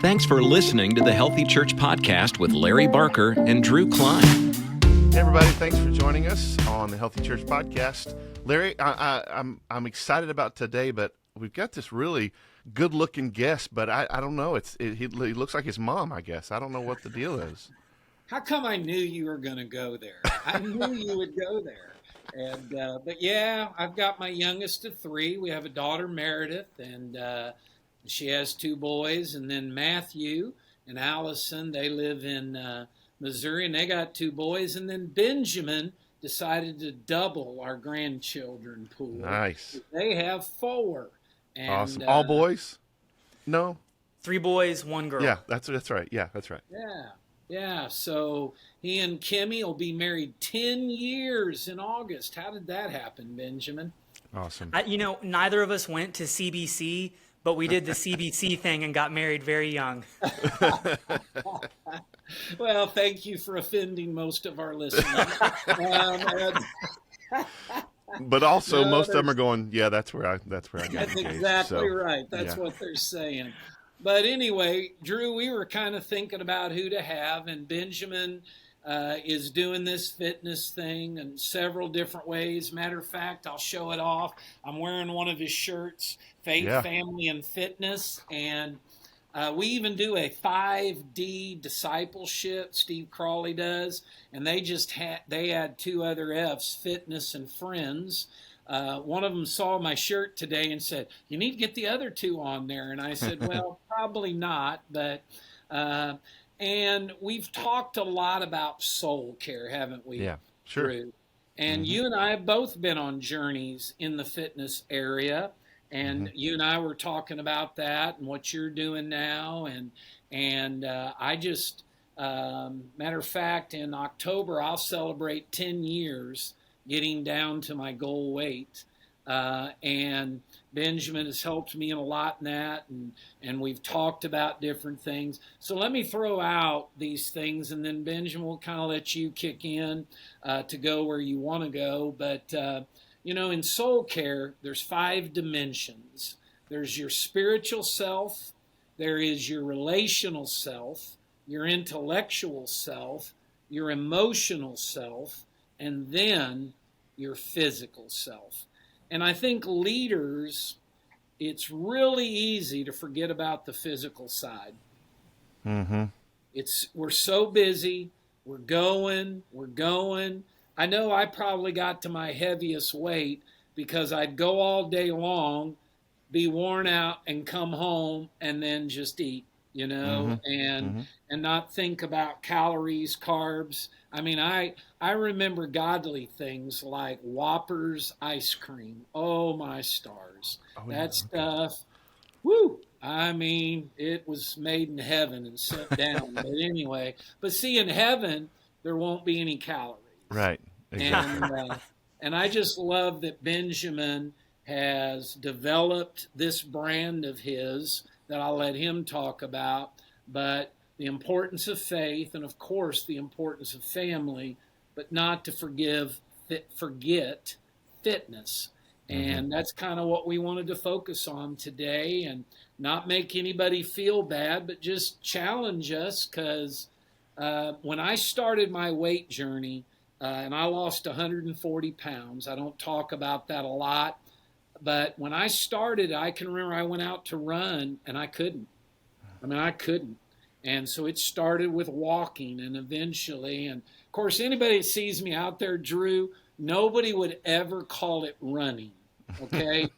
Thanks for listening to the Healthy Church Podcast with Larry Barker and Drew Klein. Hey everybody, thanks for joining us on the Healthy Church Podcast. Larry, I'm excited about today, but we've got this really good-looking guest, but I don't know. He looks like his mom, I guess. I don't know what the deal is. How come I knew you were going to go there? I knew you would go there. And but yeah, I've got my youngest of three. We have a daughter, Meredith, and she has two boys. And then Matthew and Allison, they live in Missouri, and they got two boys. And then Benjamin decided to double our grandchildren pool. Nice. They have four. And, awesome. All boys? No? 3 boys, 1 girl. Yeah, that's right. Yeah, that's right. Yeah, so he and Kimmy will be married 10 years in August. How did that happen, Benjamin? Awesome. Neither of us went to CBC, but we did the CBC thing and got married very young. Well, thank you for offending most of our listeners. But also, most of them are going, yeah, that's where I got That's engaged. exactly right. That's yeah. what they're saying. But anyway, Drew, we were kind of thinking about who to have, and Benjamin is doing this fitness thing in several different ways. Matter of fact, I'll show it off. I'm wearing one of his shirts, Faith, Family, and Fitness, and we even do a 5D discipleship. Steve Crawley does, and they add 2 other F's, Fitness and Friends. One of them saw my shirt today and said, "You need to get the other 2 on there." And I said, well, probably not. But and we've talked a lot about soul care, haven't we? Yeah, sure. Drew? And you and I have both been on journeys in the fitness area. And you and I were talking about that and what you're doing now. And I just, matter of fact, in October, I'll celebrate 10 years getting down to my goal weight. And Benjamin has helped me a lot in that. And we've talked about different things. So let me throw out these things, and then Benjamin will kind of let you kick in to go where you want to go. But, in soul care, there's 5 dimensions. There's your spiritual self. There is your relational self, your intellectual self, your emotional self, and then your physical self. And I think leaders, it's really easy to forget about the physical side. We're so busy. We're going. I know I probably got to my heaviest weight because I'd go all day long, be worn out, and come home and then just eat, and not think about calories, carbs. I mean, I remember godly things like Whoppers ice cream. Oh, my stars. Stuff, woo! I mean, it was made in heaven and sent down. But anyway, see, in heaven, there won't be any calories. Right. Exactly. And I just love that Benjamin has developed this brand of his that I'll let him talk about, but the importance of faith and, of course, the importance of family, but not to forget fitness. And that's kind of what we wanted to focus on today, and not make anybody feel bad, but just challenge us, because when I started my weight journey, and I lost 140 pounds. I don't talk about that a lot. But when I started, I can remember I went out to run, and I couldn't. And so it started with walking, and eventually, and of course, anybody that sees me out there, Drew, nobody would ever call it running, okay?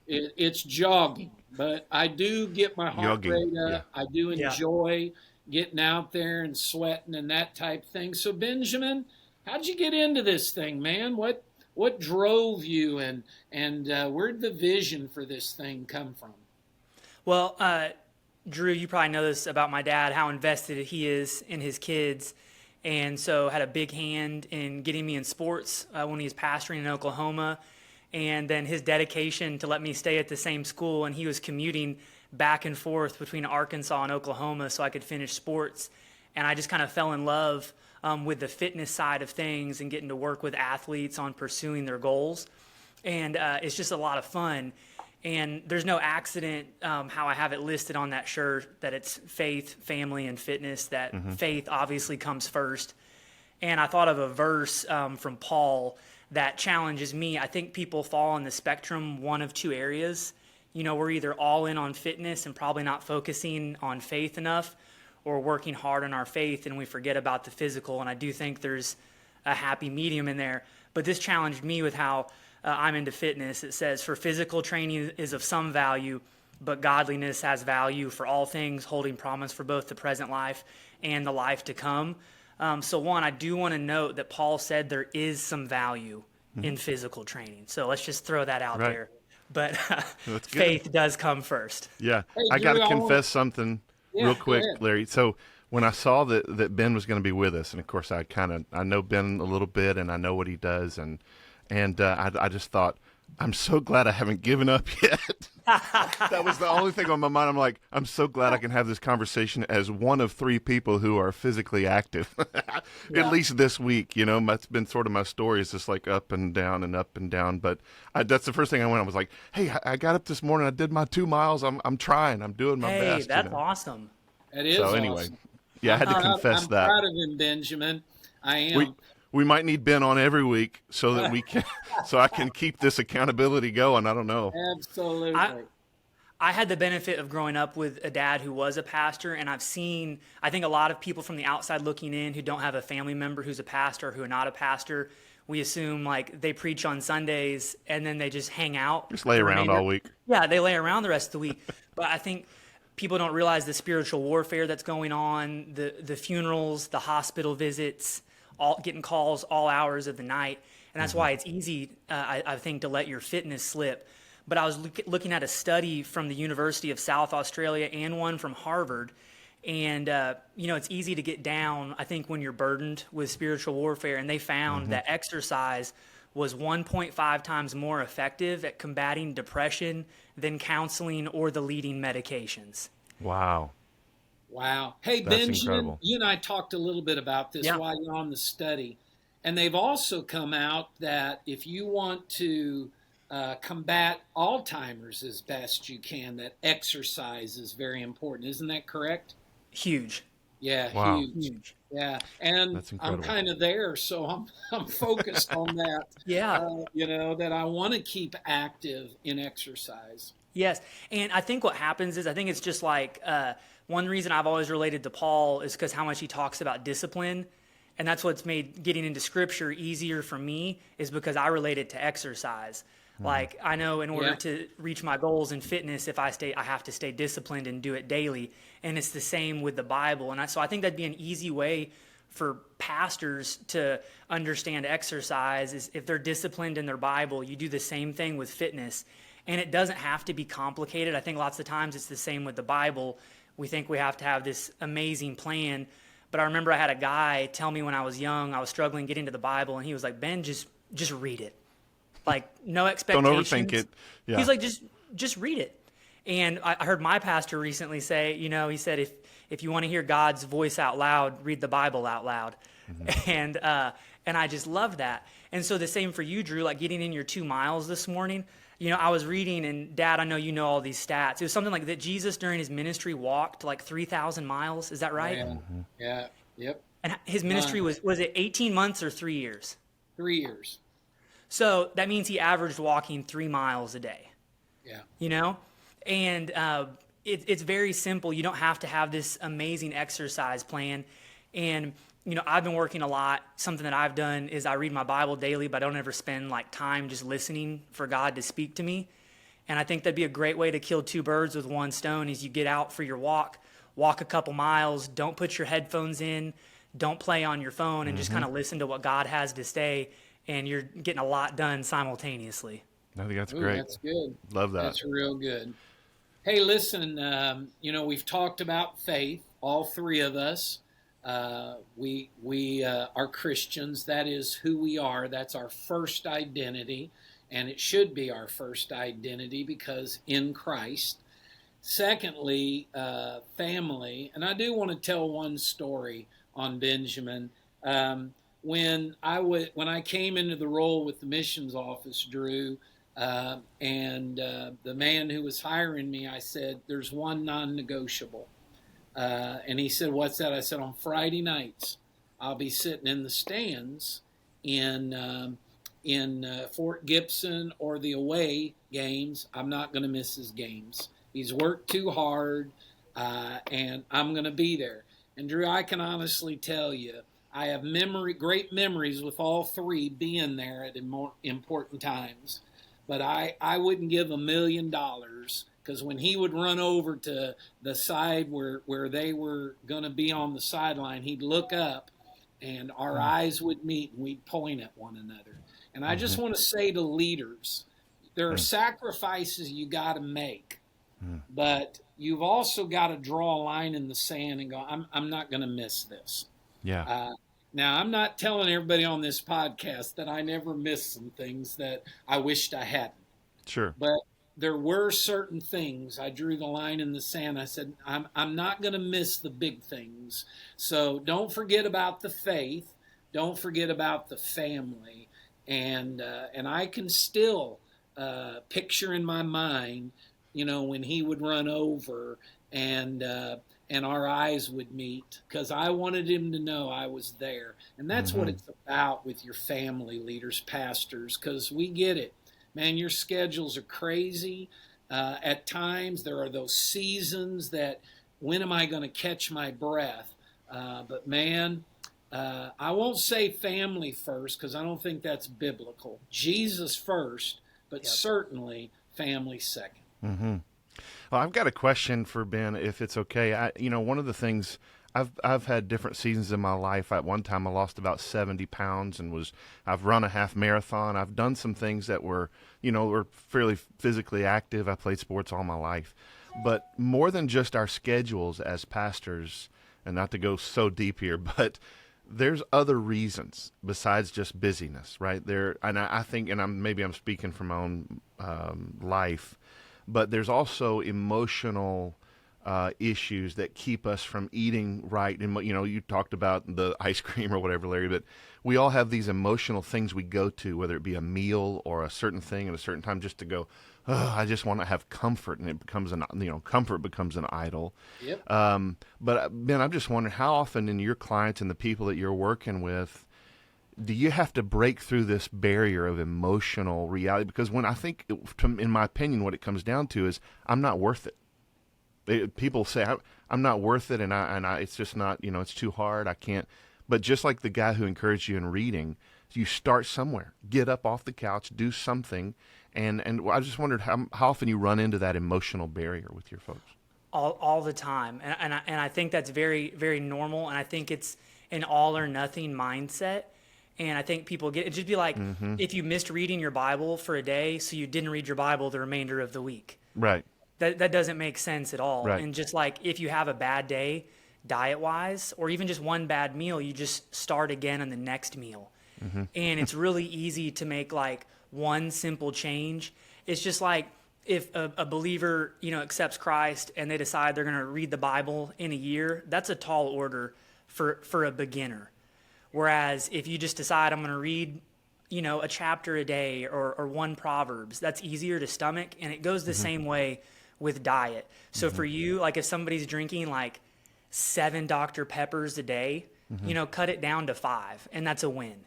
It's jogging. But I do get my heart rate up. Yeah. I do enjoy getting out there and sweating and that type of thing. So, Benjamin, how'd you get into this thing, man? What drove you, and where'd the vision for this thing come from? Well, Drew, you probably know this about my dad, how invested he is in his kids, and so had a big hand in getting me in sports when he was pastoring in Oklahoma, and then his dedication to let me stay at the same school, and he was commuting back and forth between Arkansas and Oklahoma so I could finish sports, and I just kind of fell in love with the fitness side of things and getting to work with athletes on pursuing their goals. And it's just a lot of fun. And there's no accident how I have it listed on that shirt that it's faith, family, and fitness, that faith obviously comes first. And I thought of a verse from Paul that challenges me. I think people fall on the spectrum one of two areas. We're either all in on fitness and probably not focusing on faith enough, or working hard on our faith and we forget about the physical. And I do think there's a happy medium in there. But this challenged me with how I'm into fitness. It says, for physical training is of some value, but godliness has value for all things, holding promise for both the present life and the life to come. So one, I do want to note that Paul said there is some value in physical training. So let's just throw that out there. But faith does come first. Yeah. Hey, I got to Drew, confess something real quick, go ahead. Larry. So when I saw that Ben was going to be with us, and of course I know Ben a little bit, and I know what he does, and I just thought, I'm so glad I haven't given up yet. That was the only thing on my mind. I'm like, I'm so glad I can have this conversation as one of three people who are physically active, at least this week. That's been sort of my story, is just like up and down and up and down. But that's the first thing I went. I was like, hey, I got up this morning. I did my 2 miles. I'm trying. I'm doing my best. Hey, that's awesome. That is So anyway, awesome. yeah, I had to confess I'm that. proud of him, Benjamin. I am. We might need Ben on every week so that we can, so I can keep this accountability going. I don't know. Absolutely. I had the benefit of growing up with a dad who was a pastor, and I think a lot of people from the outside looking in who don't have a family member who's a pastor or who are not a pastor, we assume like they preach on Sundays and then they just hang out. Just lay around all week. Yeah, they lay around the rest of the week. But I think people don't realize the spiritual warfare that's going on, the funerals, the hospital visits, getting calls all hours of the night. And that's why it's easy, I think, to let your fitness slip. But I was looking at a study from the University of South Australia and one from Harvard. And, it's easy to get down, I think, when you're burdened with spiritual warfare. And they found that exercise was 1.5 times more effective at combating depression than counseling or the leading medications. Wow. Hey, That's Benjamin, incredible. you and I talked a little bit about this while you're on the study. And they've also come out that if you want to combat Alzheimer's as best you can, that exercise is very important. Isn't that correct? Huge. Yeah, Wow. huge. Yeah, and That's I'm incredible. kind of there, so I'm focused on that. Yeah. That I want to keep active in exercise. Yes. And I think what happens is, I think it's just like one reason I've always related to Paul is because how much he talks about discipline. And that's what's made getting into scripture easier for me, is because I relate it to exercise. Like, I know in order to reach my goals in fitness, I have to stay disciplined and do it daily. And it's the same with the Bible. And so I think that'd be an easy way for pastors to understand exercise, is if they're disciplined in their Bible, you do the same thing with fitness. And it doesn't have to be complicated. I think lots of times it's the same with the Bible. We think we have to have this amazing plan. But I remember I had a guy tell me when I was young, I was struggling getting to the Bible, and he was like, Ben, just read it. Like, no expectations. Don't overthink it. Yeah. He's like, just read it. And I heard my pastor recently say, he said, if you want to hear God's voice out loud, read the Bible out loud. And I just love that. And so the same for you, Drew, like getting in your 2 miles this morning. I was reading, and Dad, I know you know all these stats. It was something like that Jesus during his ministry walked like 3,000 miles. Is that right? Yeah. Yeah. Yep. And his ministry was it 18 months or 3 years? 3 years. So that means he averaged walking 3 miles a day. Yeah. And it's very simple. You don't have to have this amazing exercise plan. And, I've been working a lot. Something that I've done is I read my Bible daily, but I don't ever spend like time just listening for God to speak to me. And I think that'd be a great way to kill two birds with one stone. Is you get out for your walk a couple miles, don't put your headphones in, don't play on your phone, and just kind of listen to what God has to say. And you're getting a lot done simultaneously. I think that's Ooh, great. that's good. Love that. That's real good. Hey, listen, we've talked about faith, all three of us. We are Christians. That is who we are. That's our first identity, and it should be our first identity because in Christ. Secondly, family, and I do want to tell one story on Benjamin. When I came into the role with the missions office, Drew, The man who was hiring me, I said, there's one non-negotiable. And he said, what's that? I said, on Friday nights, I'll be sitting in the stands in Fort Gibson or the away games. I'm not going to miss his games. He's worked too hard, and I'm going to be there. And Drew, I can honestly tell you, I have great memories with all three being there at important times. But I wouldn't give $1 million, because when he would run over to the side where they were going to be on the sideline, he'd look up and our eyes would meet and we'd point at one another. And I just want to say to leaders, there are sacrifices you got to make, but you've also got to draw a line in the sand and go, I'm not going to miss this. Yeah. Now, I'm not telling everybody on this podcast that I never missed some things that I wished I hadn't. Sure. But there were certain things. I drew the line in the sand. I said, I'm not going to miss the big things. So don't forget about the faith. Don't forget about the family. And I can still picture in my mind, when he would run over and our eyes would meet, because I wanted him to know I was there. And that's what it's about with your family leaders, pastors, because we get it. Man, your schedules are crazy. At times, there are those seasons that, when am I going to catch my breath? But man, I won't say family first, because I don't think that's biblical. Jesus first, but certainly family second. Mm-hmm. Well, I've got a question for Ben, if it's okay. One of the things, I've had different seasons in my life. At one time, I lost about 70 pounds and I've run a half marathon. I've done some things that were fairly physically active. I played sports all my life. But more than just our schedules as pastors, and not to go so deep here, but there's other reasons besides just busyness, right? I think, and maybe I'm speaking from my own life, but there's also emotional issues that keep us from eating right. And you talked about the ice cream or whatever, Larry, but we all have these emotional things we go to, whether it be a meal or a certain thing at a certain time, just to go, oh, I just want to have comfort, and it becomes comfort becomes an idol. Yep. But Ben, I'm just wondering, how often in your clients and the people that you're working with, do you have to break through this barrier of emotional reality? Because in my opinion, what it comes down to is, I'm not worth it. People say, I'm not worth it, and I it's just not, it's too hard. I can't. But just like the guy who encouraged you in reading, you start somewhere. Get up off the couch, do something. And I just wondered how often you run into that emotional barrier with your folks. All the time. And I think that's very, very normal. And I think it's an all or nothing mindset. And I think people it'd just be like, if you missed reading your Bible for a day, so you didn't read your Bible the remainder of the week. Right. That doesn't make sense at all. Right. And just like, if you have a bad day diet-wise, or even just one bad meal, you just start again on the next meal. And it's really easy to make like one simple change. It's just like, if a believer, accepts Christ and they decide they're going to read the Bible in a year, that's a tall order for a beginner. Whereas if you just decide, I'm going to read, a chapter a day or one Proverbs, that's easier to stomach. And it goes the same way with diet. So for you, like if somebody's drinking like 7 Dr. Peppers a day, cut it down to 5, and that's a win.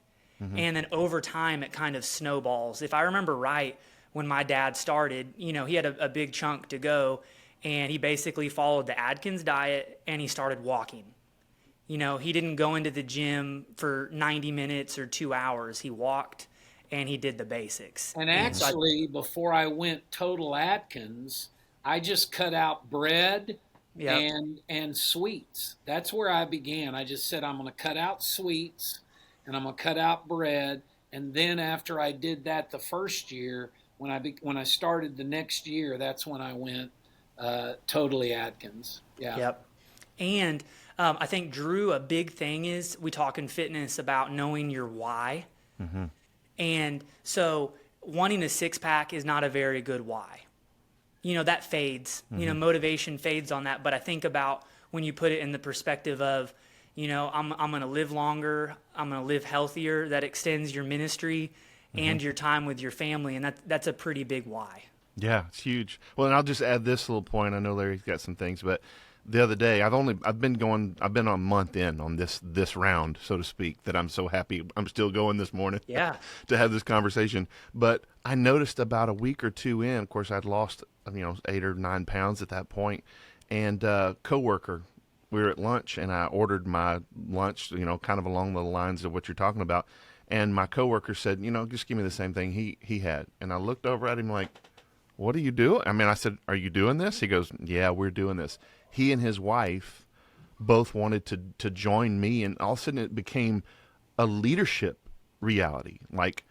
And then over time, it kind of snowballs. If I remember right, when my dad started, he had a big chunk to go, and he basically followed the Atkins diet, and he started walking. He didn't go into the gym for 90 minutes or 2 hours. He walked, and he did the basics. And actually, before I went total Atkins, I just cut out bread and sweets. That's where I began. I just said, I'm going to cut out sweets, and I'm going to cut out bread. And then after I did that the first year, when I started the next year, that's when I went totally Atkins. Yeah. Yep. And I think, Drew, a big thing is we talk in fitness about knowing your why. And so wanting a six-pack is not a very good why. That fades. Motivation fades on that. But I think about when you put it in the perspective of, I'm going to live longer, I'm going to live healthier, that extends your ministry, and your time with your family. And that's a pretty big why. Yeah, it's huge. Well, and I'll just add this little point. I know Larry's got some things, but the other day I've been on a month in on this round, so to speak, that I'm so happy I'm still going this morning. Yeah. To have this conversation. But I noticed about a week or two in, of course, I'd lost 8 or 9 pounds at that point, and coworker, we were at lunch, and I ordered my lunch, kind of along the lines of what you're talking about, and my coworker said, just give me the same thing he had, and I looked over at him like, what are you doing? I mean, I said, are you doing this? He goes, yeah, we're doing this. He and his wife both wanted to join me, and all of a sudden it became a leadership reality. Like,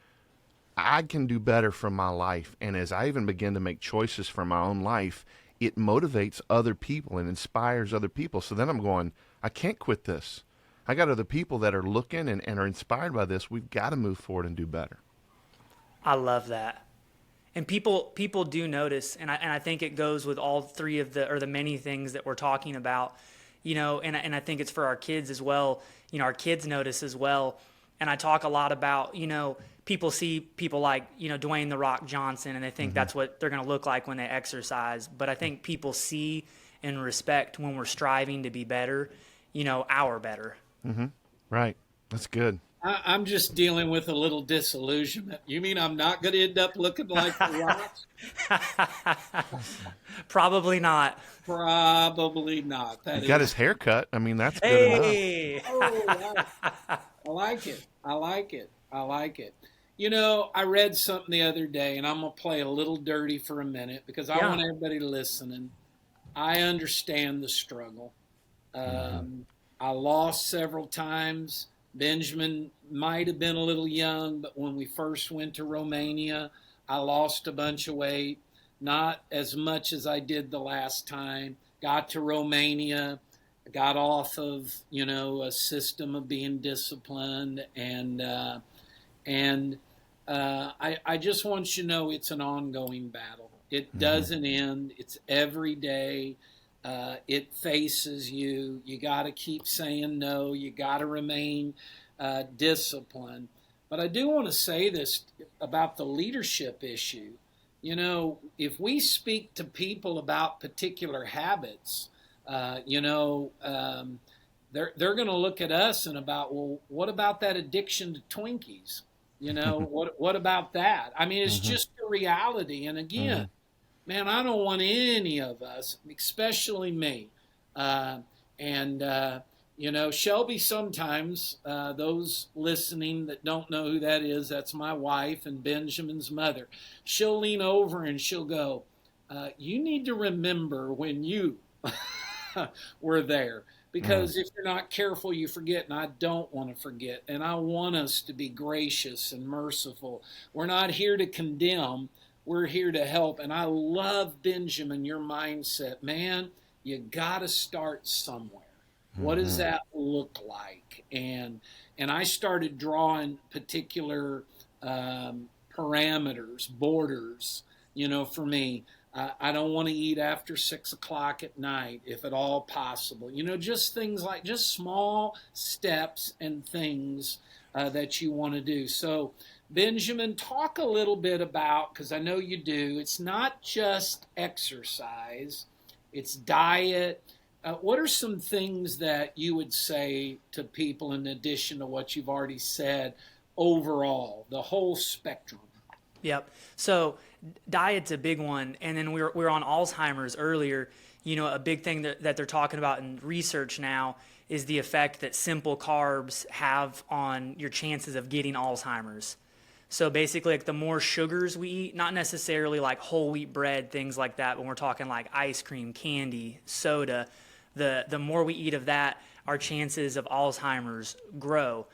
I can do better from my life, and as I even begin to make choices for my own life, it motivates other people and inspires other people. So then I'm going, I can't quit this. I got other people that are looking and are inspired by this. We've got to move forward and do better. I love that. And people do notice, and I think it goes with all three of the many things that we're talking about, and I think it's for our kids as well. Our kids notice as well. And I talk a lot about, people see people like, Dwayne "The Rock" Johnson, and they think that's what they're going to look like when they exercise. But I think people see and respect when we're striving to be better, our better. Mm-hmm. Right. That's good. I'm just dealing with a little disillusionment. You mean I'm not going to end up looking like The Rock? Probably not. Probably not. He got his hair cut. I mean, that's good enough. Oh, wow. I like it. I like it. I like it. I read something the other day, and I'm going to play a little dirty for a minute because I want everybody listening. I understand the struggle. I lost several times. Benjamin might have been a little young, but when we first went to Romania, I lost a bunch of weight, not as much as I did the last time. Got to Romania, got off of, a system of being disciplined, and I just want you to know it's an ongoing battle. It doesn't end. It's every day. It faces you. You got to keep saying no. You got to remain disciplined. But I do want to say this about the leadership issue. If we speak to people about particular habits, they're going to look at us and about, well, what about that addiction to Twinkies? What about that? I mean, it's just a reality. And again, man, I don't want any of us, especially me. Shelby, sometimes those listening that don't know who that is, that's my wife and Benjamin's mother. She'll lean over and she'll go, you need to remember when you were there. Because if you're not careful, you forget, and I don't want to forget. And I want us to be gracious and merciful. We're not here to condemn. We're here to help. And I love, Benjamin, your mindset. Man, you got to start somewhere. What does that look like? And I started drawing particular parameters, borders, for me. I don't want to eat after 6 o'clock at night, if at all possible. Just things like just small steps and things that you want to do. So, Benjamin, talk a little bit about, because I know you do, it's not just exercise, it's diet. What are some things that you would say to people in addition to what you've already said overall, the whole spectrum? Yep. So diet's a big one. And then we were on Alzheimer's earlier. A big thing that they're talking about in research now is the effect that simple carbs have on your chances of getting Alzheimer's. So basically, like the more sugars we eat, not necessarily like whole wheat bread, things like that, but we're talking like ice cream, candy, soda, the more we eat of that, our chances of Alzheimer's grow.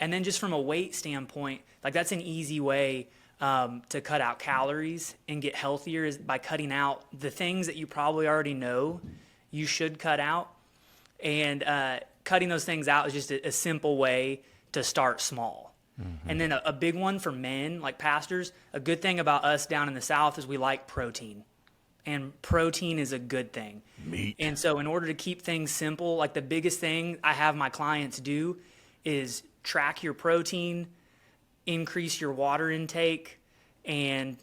And then just from a weight standpoint, like that's an easy way to cut out calories and get healthier is by cutting out the things that you probably already know you should cut out. And cutting those things out is just a simple way to start small. And then a big one for men, like pastors, a good thing about us down in the South is we like protein. And protein is a good thing. Meat. And so in order to keep things simple, like the biggest thing I have my clients do is track your protein, increase your water intake, and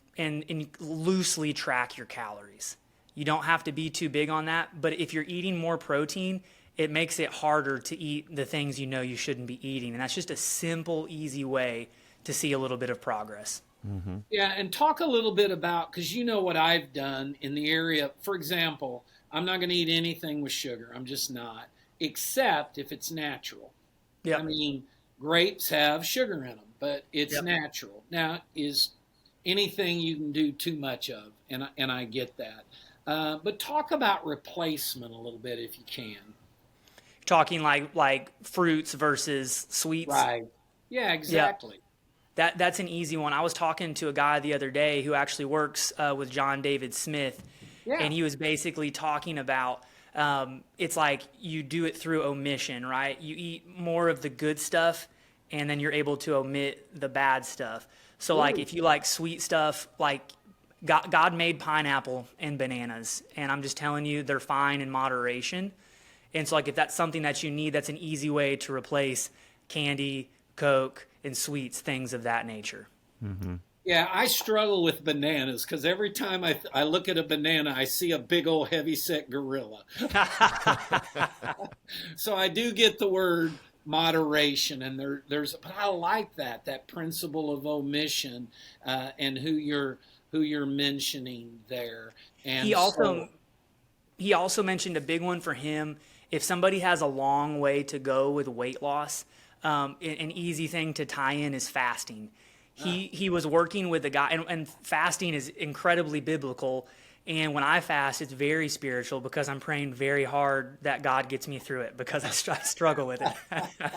loosely track your calories. You don't have to be too big on that, but if you're eating more protein, it makes it harder to eat the things you know you shouldn't be eating. And that's just a simple, easy way to see a little bit of progress. Mm-hmm. Yeah, and talk a little bit about, because you know what I've done in the area. For example, I'm not going to eat anything with sugar. I'm just not, except if it's natural. Yeah. I mean, grapes have sugar in them, but it's natural. Now, is anything you can do too much of, and I get that. But talk about replacement a little bit if you can. Talking like fruits versus sweets. Right. Yeah, exactly. That's an easy one. I was talking to a guy the other day who actually works with John David Smith, and he was basically talking about it's like you do it through omission, right? You eat more of the good stuff, and then you're able to omit the bad stuff. So, like, if you like sweet stuff, like God made pineapple and bananas, and I'm just telling you, they're fine in moderation. And so, like, if that's something that you need, that's an easy way to replace candy, Coke, and sweets, things of that nature. Mm-hmm. Yeah, I struggle with bananas because every time I look at a banana, I see a big old heavyset gorilla. So I do get the word moderation, and but I like that principle of omission and who you're mentioning there. And he also mentioned a big one for him. If somebody has a long way to go with weight loss, an easy thing to tie in is fasting. He was working with a guy, and fasting is incredibly biblical. And when I fast, it's very spiritual because I'm praying very hard that God gets me through it because I struggle with it.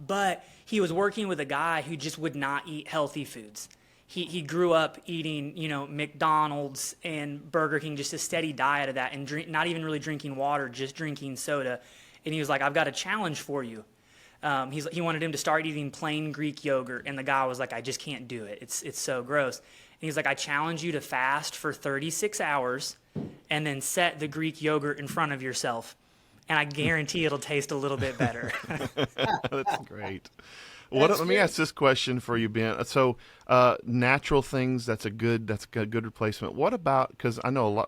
But he was working with a guy who just would not eat healthy foods. He grew up eating, McDonald's and Burger King, just a steady diet of that, and not even really drinking water, just drinking soda. And he was like, "I've got a challenge for you." He wanted him to start eating plain Greek yogurt, and the guy was like, "I just can't do it. It's so gross." And he's like, "I challenge you to fast for 36 hours and then set the Greek yogurt in front of yourself, and I guarantee it'll taste a little bit better." That's great. Let me ask this question for you, Ben. So, natural things, that's a good replacement. What about, because I know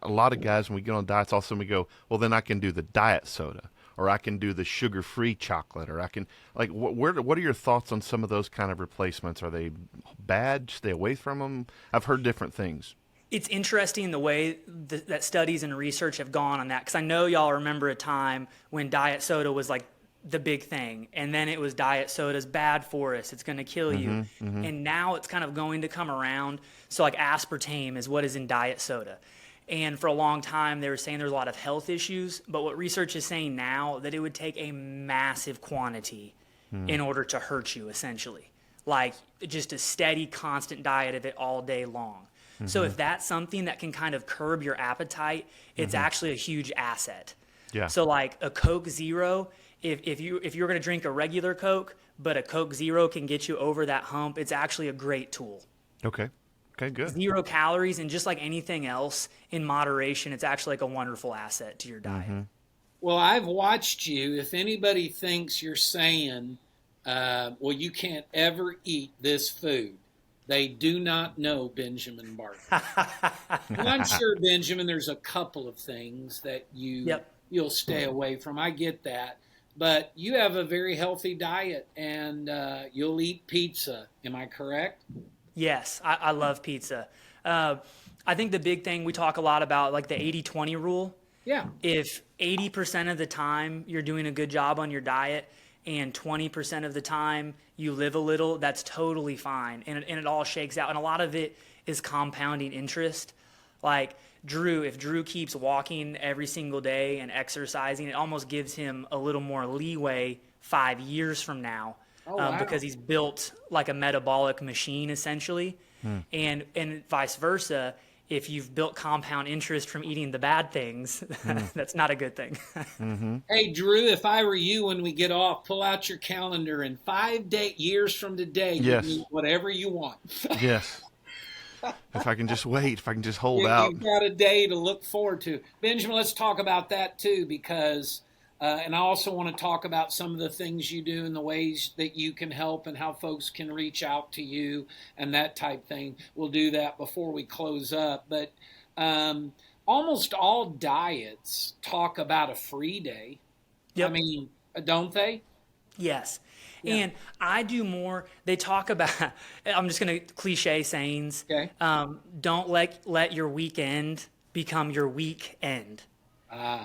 a lot of guys, when we get on diets, all of a sudden we go, well, then I can do the diet soda, or I can do the sugar-free chocolate, or I can, like, what are your thoughts on some of those kind of replacements? Are they bad? Stay away from them? I've heard different things. It's interesting the way that studies and research have gone on that, because I know y'all remember a time when diet soda was like the big thing, and then it was diet soda's bad for us, it's going to kill you. And now it's kind of going to come around. So like aspartame is what is in diet soda, and for a long time they were saying there's a lot of health issues, but what research is saying now, that it would take a massive quantity in order to hurt you, essentially, like just a steady constant diet of it all day long. So if that's something that can kind of curb your appetite, it's actually a huge asset. Yeah. So like a Coke Zero, if you're going to drink a regular Coke, but a Coke Zero can get you over that hump, it's actually a great tool. Okay, good. 0 calories, and just like anything else, in moderation, it's actually like a wonderful asset to your diet. Well, I've watched you. If anybody thinks you're saying, well, you can't ever eat this food, they do not know Benjamin Barker. And I'm sure, Benjamin, there's a couple of things that you'll stay away from. I get that. But you have a very healthy diet, and you'll eat pizza. Am I correct? Yes, I love pizza. I think the big thing we talk a lot about, like the 80-20 rule. Yeah. If 80% of the time you're doing a good job on your diet and 20% of the time you live a little, that's totally fine. And it all shakes out. And a lot of it is compounding interest. Like if Drew keeps walking every single day and exercising, it almost gives him a little more leeway 5 years from now. Because he's built like a metabolic machine, essentially. And vice versa, if you've built compound interest from eating the bad things, that's not a good thing. Hey, Drew, if I were you, when we get off, pull out your calendar, and 5 years from today, you can eat whatever you want. Yes. If I can just wait, if I can just hold out. You've got a day to look forward to. Benjamin, let's talk about that too, because And I also want to talk about some of the things you do and the ways that you can help and how folks can reach out to you and that type thing. We'll do that before we close up. But almost all diets talk about a free day. Yep. I mean, don't they? Yes. Yeah. And I do more, they talk about, I'm just going to cliche sayings. Okay. Don't let your weekend become your weekend.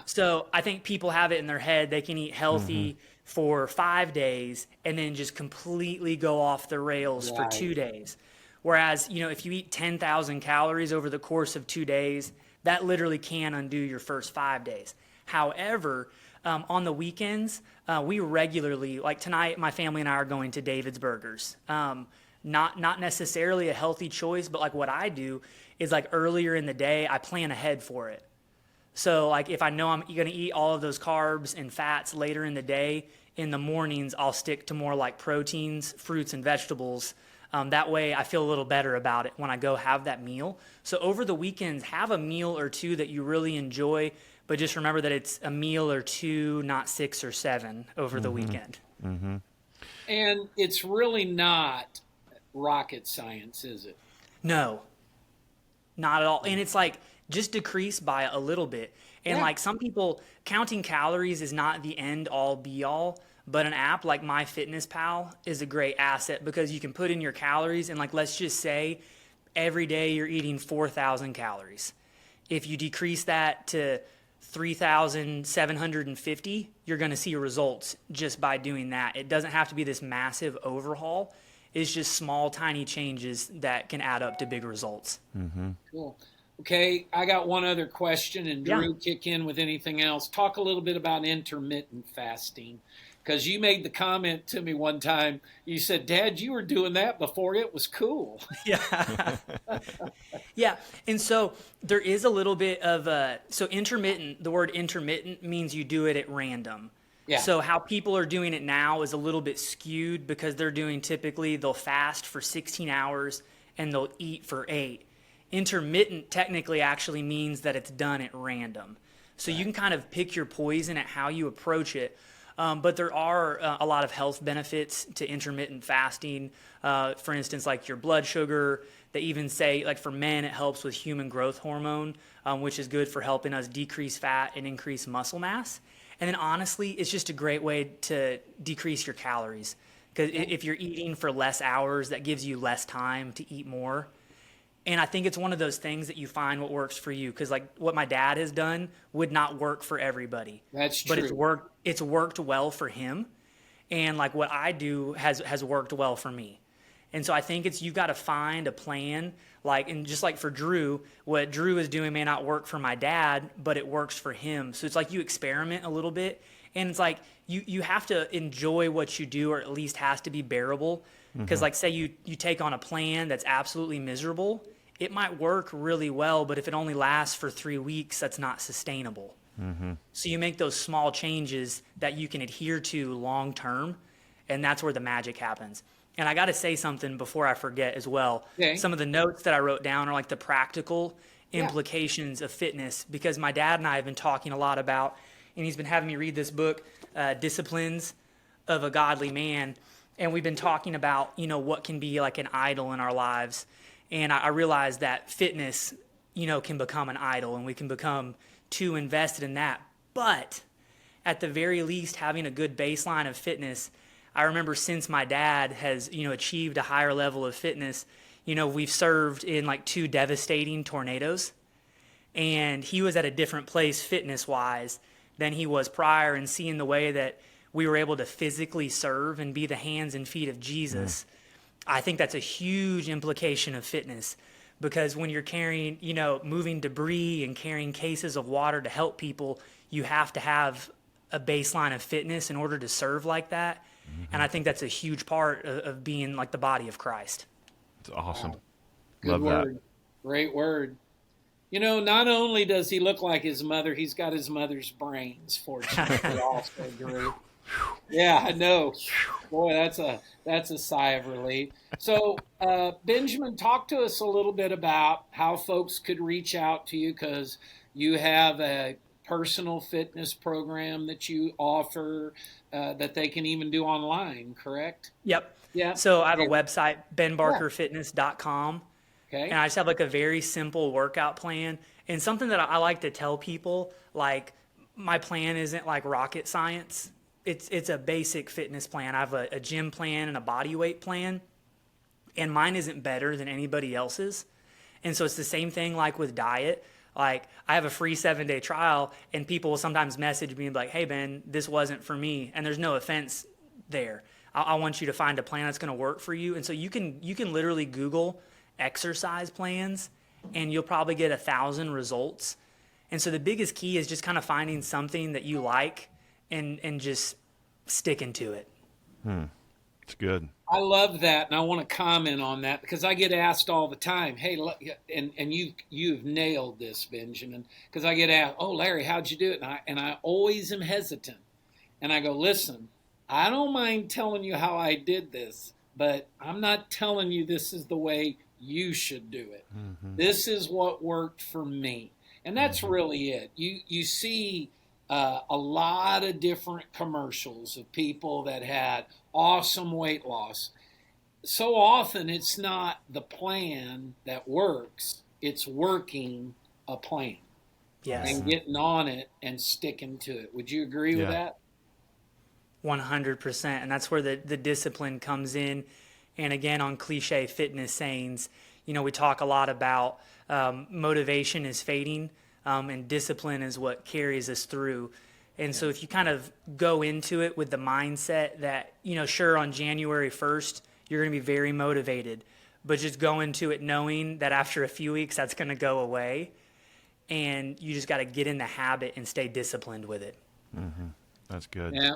So I think people have it in their head they can eat healthy for 5 days and then just completely go off the rails for 2 days. Whereas, if you eat 10,000 calories over the course of 2 days, that literally can undo your first 5 days. However, on the weekends, we regularly, like tonight, my family and I are going to David's Burgers. Not necessarily a healthy choice, but like what I do is like earlier in the day, I plan ahead for it. So like if I know I'm going to eat all of those carbs and fats later in the day, in the mornings, I'll stick to more like proteins, fruits, and vegetables. That way I feel a little better about it when I go have that meal. So over the weekends, have a meal or two that you really enjoy, but just remember that it's a meal or two, not 6 or 7 over the weekend. Mm-hmm. And it's really not rocket science, is it? No, not at all. And it's like, just decrease by a little bit. And like some people, counting calories is not the end all be all, but an app like MyFitnessPal is a great asset because you can put in your calories and like, let's just say every day you're eating 4,000 calories. If you decrease that to 3,750, you're going to see results just by doing that. It doesn't have to be this massive overhaul. It's just small, tiny changes that can add up to big results. Cool. Okay, I got one other question, and Drew, kick in with anything else. Talk a little bit about intermittent fasting, because you made the comment to me one time. You said, Dad, you were doing that before it was cool. Yeah. Yeah. And so there is a little bit of so intermittent, the word intermittent means you do it at random. Yeah. So how people are doing it now is a little bit skewed because they're doing they'll fast for 16 hours and they'll eat for 8. Intermittent technically actually means that it's done at random. So you can kind of pick your poison at how you approach it. But there are a lot of health benefits to intermittent fasting. For instance, like your blood sugar. They even say, like for men, it helps with human growth hormone, which is good for helping us decrease fat and increase muscle mass. And then honestly, it's just a great way to decrease your calories. Because if you're eating for less hours, that gives you less time to eat more. And I think it's one of those things that you find what works for you. Because like what my dad has done would not work for everybody. That's true. But it's worked well for him. And like what I do has worked well for me. And so I think you've got to find a plan. And just like for Drew, what Drew is doing may not work for my dad, but it works for him. So it's like you experiment a little bit. And it's like you have to enjoy what you do, or at least has to be bearable. Because like say you take on a plan that's absolutely miserable, it might work really well, but if it only lasts for 3 weeks, that's not sustainable. So you make those small changes that you can adhere to long term, and that's where the magic happens. And I got to say something before I forget as well. Okay. Some of the notes that I wrote down are like the practical implications of fitness, because my dad and I have been talking a lot about, and he's been having me read this book, Disciplines of a Godly Man. And we've been talking about, what can be like an idol in our lives. And I realized that fitness, can become an idol, and we can become too invested in that. But at the very least, having a good baseline of fitness, I remember since my dad has, achieved a higher level of fitness, we've served in like 2 devastating tornadoes. And he was at a different place fitness-wise than he was prior, and seeing the way that we were able to physically serve and be the hands and feet of Jesus. I think that's a huge implication of fitness, because when you're carrying, moving debris and carrying cases of water to help people, you have to have a baseline of fitness in order to serve like that. And I think that's a huge part of being like the body of Christ. It's awesome. Good Love word. that. Great word. Not only does he look like his mother, he's got his mother's brains, fortunately, also, Drew. Yeah, I know. Boy, that's a sigh of relief. So, Benjamin, talk to us a little bit about how folks could reach out to you, because you have a personal fitness program that you offer that they can even do online, correct? Yep. Yeah. So I have a website, benbarkerfitness.com. Okay. And I just have like a very simple workout plan. And something that I like to tell people, like my plan isn't like rocket science. It's a basic fitness plan. I have a gym plan and a body weight plan. And mine isn't better than anybody else's. And so it's the same thing like with diet. Like I have a free 7-day trial and people will sometimes message me and be like, hey Ben, this wasn't for me. And there's no offense there. I want you to find a plan that's going to work for you. And so you can literally Google exercise plans and you'll probably get 1,000 results. And so the biggest key is just kind of finding something that you like and just sticking to it. It's good. I love that, and I want to comment on that because I get asked all the time, hey, look, and you've nailed this, Benjamin, because I get asked, oh, Larry, how'd you do it? And I always am hesitant. And I go, listen, I don't mind telling you how I did this, but I'm not telling you this is the way you should do it. Mm-hmm. This is what worked for me. And that's really it. You see a lot of different commercials of people that had awesome weight loss. So often it's not the plan that works, it's working a plan. Yes. And getting on it and sticking to it. Would you agree with that? 100%. And that's where the discipline comes in. And again, on cliche fitness sayings, we talk a lot about motivation is fading and discipline is what carries us through. And so if you kind of go into it with the mindset that, sure, on January 1st, you're going to be very motivated, but just go into it knowing that after a few weeks, that's going to go away. And you just got to get in the habit and stay disciplined with it. Mm-hmm. That's good. Yeah,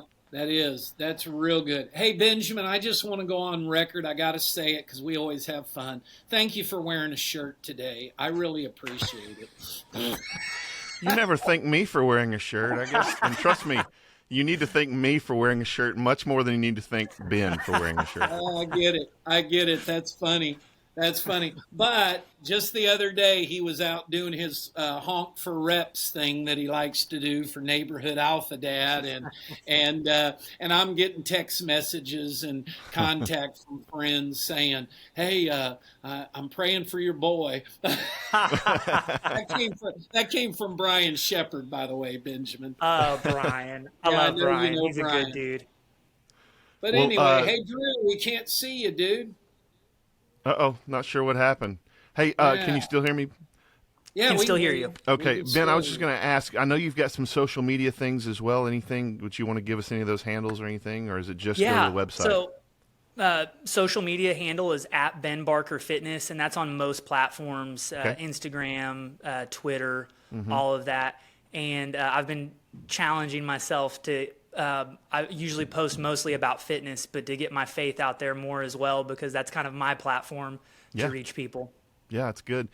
that's real good. Hey, Benjamin, I just want to go on record. I got to say it because we always have fun. Thank you for wearing a shirt today. I really appreciate it. You never thank me for wearing a shirt, I guess. And trust me, you need to thank me for wearing a shirt much more than you need to thank Ben for wearing a shirt. Oh, I get it. That's funny. But just the other day, he was out doing his honk for reps thing that he likes to do for Neighborhood Alpha Dad, and I'm getting text messages and contact from friends saying, "Hey, I'm praying for your boy." That came from Brian Shepard, by the way, Benjamin. Oh, Brian, I love Brian. He's Brian. A good dude. But anyway, hey Drew, we can't see you, dude. Uh-oh, not sure what happened. Hey, can you still hear me? Yeah, we can still hear you. Okay, Ben, I was just going to ask, I know you've got some social media things as well. Anything, would you want to give us any of those handles or anything, or is it just go to the website? So social media handle is at Ben Barker Fitness, and that's on most platforms, Instagram, Twitter, all of that. And I've been challenging myself to I usually post mostly about fitness, but to get my faith out there more as well, because that's kind of my platform to reach people. Yeah, it's good.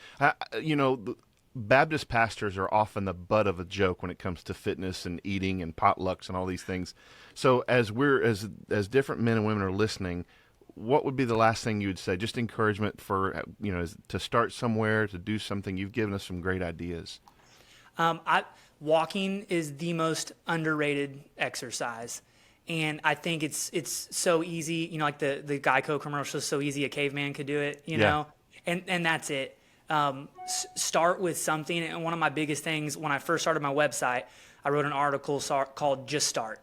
Baptist pastors are often the butt of a joke when it comes to fitness and eating and potlucks and all these things. So as different men and women are listening, what would be the last thing you would say? Just encouragement for, to start somewhere, to do something. You've given us some great ideas. Walking is the most underrated exercise. And I think it's so easy, like the Geico commercial is so easy a caveman could do it, you know? And that's it. Start with something. And one of my biggest things, when I first started my website, I wrote an article called Just Start.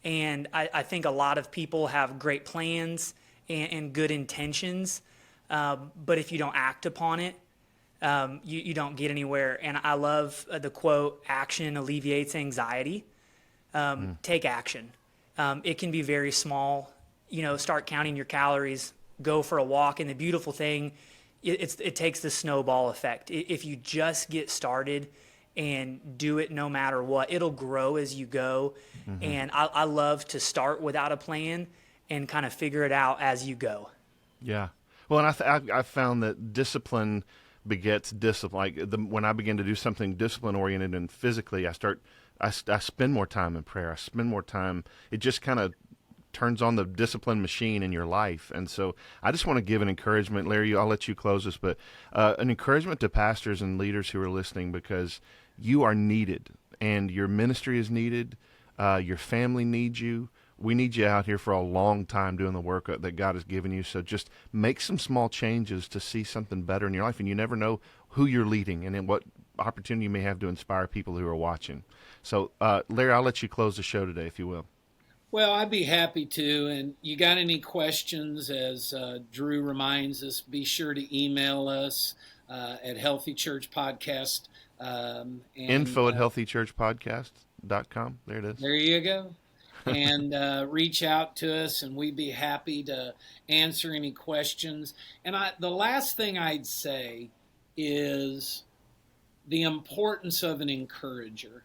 And I think a lot of people have great plans and good intentions, but if you don't act upon it, you don't get anywhere. And I love the quote, action alleviates anxiety. Take action. It can be very small, start counting your calories, go for a walk. And the beautiful thing, it takes the snowball effect. If you just get started and do it no matter what, it'll grow as you go. And I love to start without a plan and kind of figure it out as you go. Yeah. Well, and I found that discipline begets discipline. Like when I begin to do something discipline oriented and physically, I spend more time in prayer. I spend more time. It just kind of turns on the discipline machine in your life. And so I just want to give an encouragement, Larry, I'll let you close this, but an encouragement to pastors and leaders who are listening, because you are needed. and your ministry is needed. Your family needs you. We need you out here for a long time doing the work that God has given you. So just make some small changes to see something better in your life. And you never know who you're leading and in what opportunity you may have to inspire people who are watching. So, Larry, I'll let you close the show today, if you will. Well, I'd be happy to. And you got any questions, as Drew reminds us, be sure to email us at Healthy Church Podcast. Info at healthychurchpodcast.com. There it is. There you go. And reach out to us, and we'd be happy to answer any questions. And the last thing I'd say is the importance of an encourager.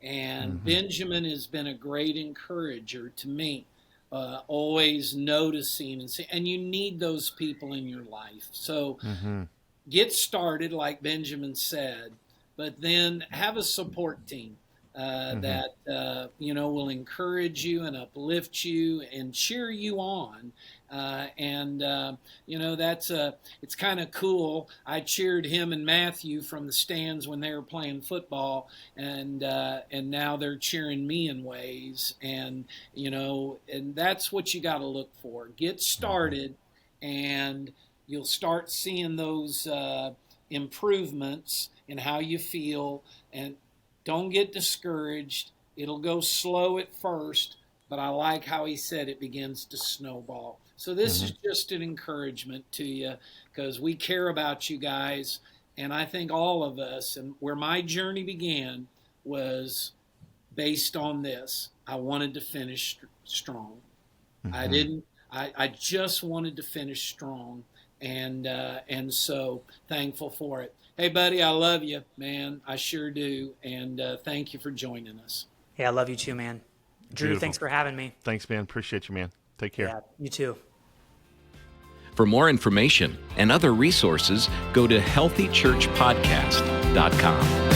And Benjamin has been a great encourager to me, always noticing and saying, and you need those people in your life. So get started, like Benjamin said, but then have a support team. That will encourage you and uplift you and cheer you on, it's kind of cool. I cheered him and Matthew from the stands when they were playing football, and now they're cheering me in ways, and that's what you got to look for. Get started, and you'll start seeing those improvements in how you feel. And don't get discouraged. It'll go slow at first, but I like how he said it begins to snowball. So this is just an encouragement to you, because we care about you guys. And I think all of us, and where my journey began was based on this. I wanted to finish strong. I just wanted to finish strong. And so thankful for it. Hey, buddy, I love you, man. I sure do. And thank you for joining us. Yeah, I love you too, man. Drew, Beautiful. Thanks for having me. Thanks, man. Appreciate you, man. Take care. Yeah, you too. For more information and other resources, go to healthychurchpodcast.com.